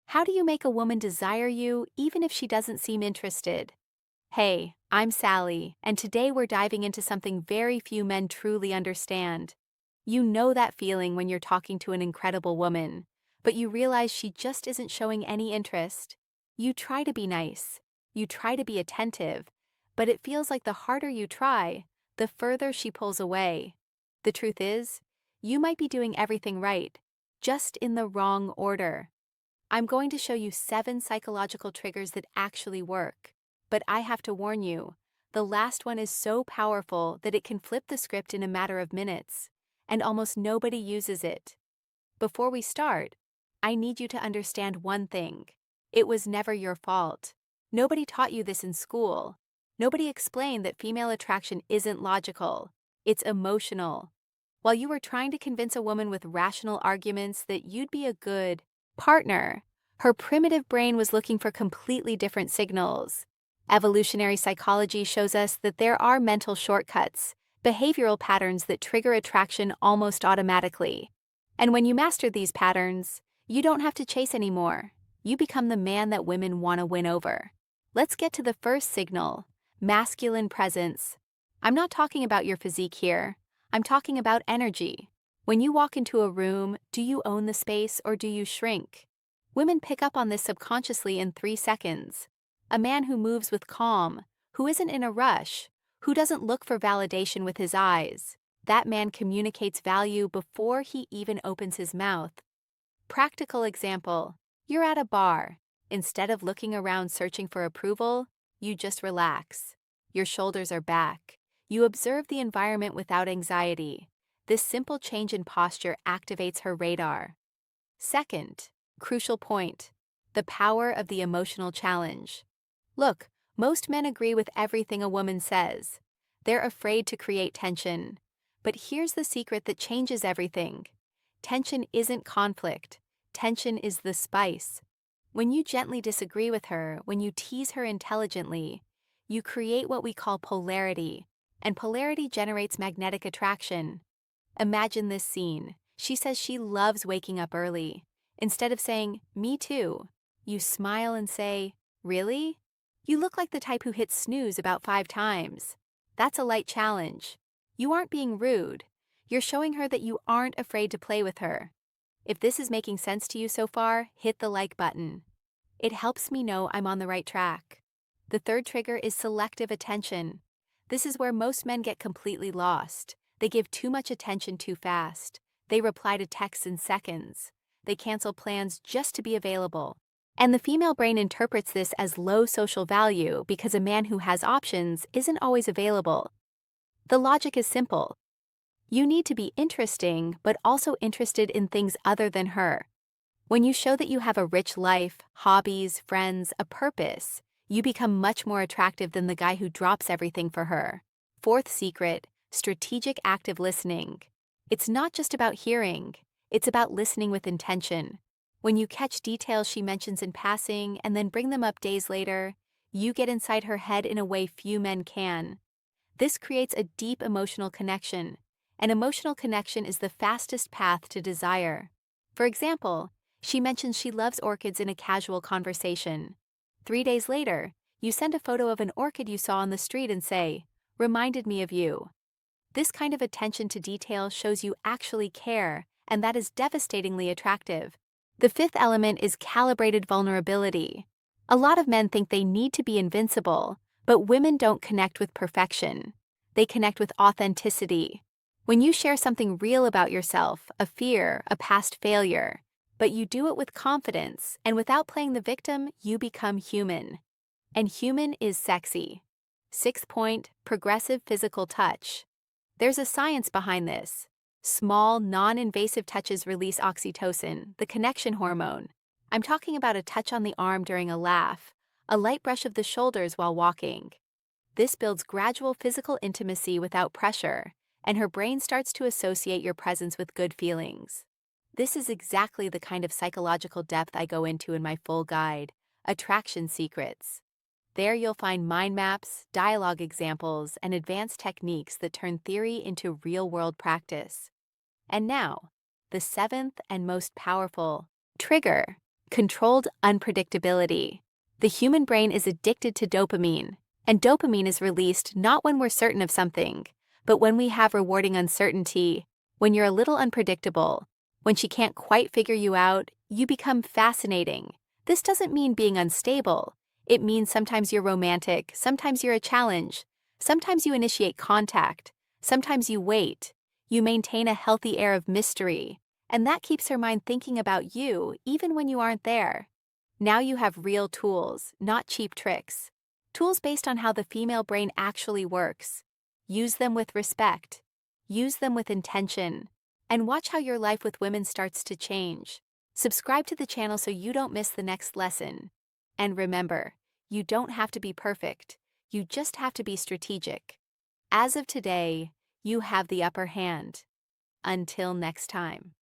How do you make a woman desire you even if she doesn't seem interested? Hey, I'm Sally, and today we're diving into something very few men truly understand. You know that feeling when you're talking to an incredible woman, but you realize she just isn't showing any interest. You try to be nice, you try to be attentive, but it feels like the harder you try, the further she pulls away. The truth is, you might be doing everything right, just in the wrong order. I'm going to show you 7 psychological triggers that actually work. But I have to warn you, the last one is so powerful that it can flip the script in a matter of minutes, and almost nobody uses it. Before we start, I need you to understand one thing. It was never your fault. Nobody taught you this in school. Nobody explained that female attraction isn't logical. It's emotional. While you were trying to convince a woman with rational arguments that you'd be a good partner, her primitive brain was looking for completely different signals. Evolutionary psychology shows us that there are mental shortcuts, behavioral patterns that trigger attraction almost automatically. And when you master these patterns, you don't have to chase anymore. You become the man that women want to win over. Let's get to the first signal: masculine presence. I'm not talking about your physique here. I'm talking about energy. When you walk into a room, do you own the space or do you shrink? Women pick up on this subconsciously in 3 seconds. A man who moves with calm, who isn't in a rush, who doesn't look for validation with his eyes, that man communicates value before he even opens his mouth. Practical example: you're at a bar. Instead of looking around searching for approval, you just relax. Your shoulders are back. You observe the environment without anxiety. This simple change in posture activates her radar. Second, crucial point: the power of the emotional challenge. Look, most men agree with everything a woman says. They're afraid to create tension. But here's the secret that changes everything. Tension isn't conflict. Tension is the spice. When you gently disagree with her, when you tease her intelligently, you create what we call polarity, and polarity generates magnetic attraction. Imagine this scene. She says she loves waking up early. Instead of saying, "Me too," you smile and say, "Really? You look like the type who hits snooze about 5 times." That's a light challenge. You aren't being rude. You're showing her that you aren't afraid to play with her. If this is making sense to you so far, hit the like button. It helps me know I'm on the right track. The third trigger is selective attention. This is where most men get completely lost. They give too much attention too fast. They reply to texts in seconds. They cancel plans just to be available. And the female brain interprets this as low social value because a man who has options isn't always available. The logic is simple. You need to be interesting, but also interested in things other than her. When you show that you have a rich life, hobbies, friends, a purpose, you become much more attractive than the guy who drops everything for her. Fourth secret: strategic active listening. It's not just about hearing, it's about listening with intention. When you catch details she mentions in passing and then bring them up days later, you get inside her head in a way few men can. This creates a deep emotional connection. An emotional connection is the fastest path to desire. For example, she mentions she loves orchids in a casual conversation. 3 days later, you send a photo of an orchid you saw on the street and say, "Reminded me of you." This kind of attention to detail shows you actually care, and that is devastatingly attractive. The fifth element is calibrated vulnerability. A lot of men think they need to be invincible, but women don't connect with perfection. They connect with authenticity. When you share something real about yourself, a fear, a past failure, but you do it with confidence and without playing the victim, you become human. And human is sexy. Sixth point: progressive physical touch. There's a science behind this. Small, non-invasive touches release oxytocin, the connection hormone. I'm talking about a touch on the arm during a laugh, a light brush of the shoulders while walking. This builds gradual physical intimacy without pressure, and her brain starts to associate your presence with good feelings. This is exactly the kind of psychological depth I go into in my full guide, Attraction Secrets. There you'll find mind maps, dialogue examples, and advanced techniques that turn theory into real-world practice. And now, the seventh and most powerful trigger: Controlled unpredictability. The human brain is addicted to dopamine, and dopamine is released not when we're certain of something, but when we have rewarding uncertainty, when you're a little unpredictable, when she can't quite figure you out, you become fascinating. This doesn't mean being unstable. It means sometimes you're romantic, sometimes you're a challenge, sometimes you initiate contact, sometimes you wait. You maintain a healthy air of mystery, and that keeps her mind thinking about you even when you aren't there. Now you have real tools, not cheap tricks. Tools based on how the female brain actually works. Use them with respect. Use them with intention. And watch how your life with women starts to change. Subscribe to the channel so you don't miss the next lesson. And remember, you don't have to be perfect. You just have to be strategic. As of today, you have the upper hand. Until next time.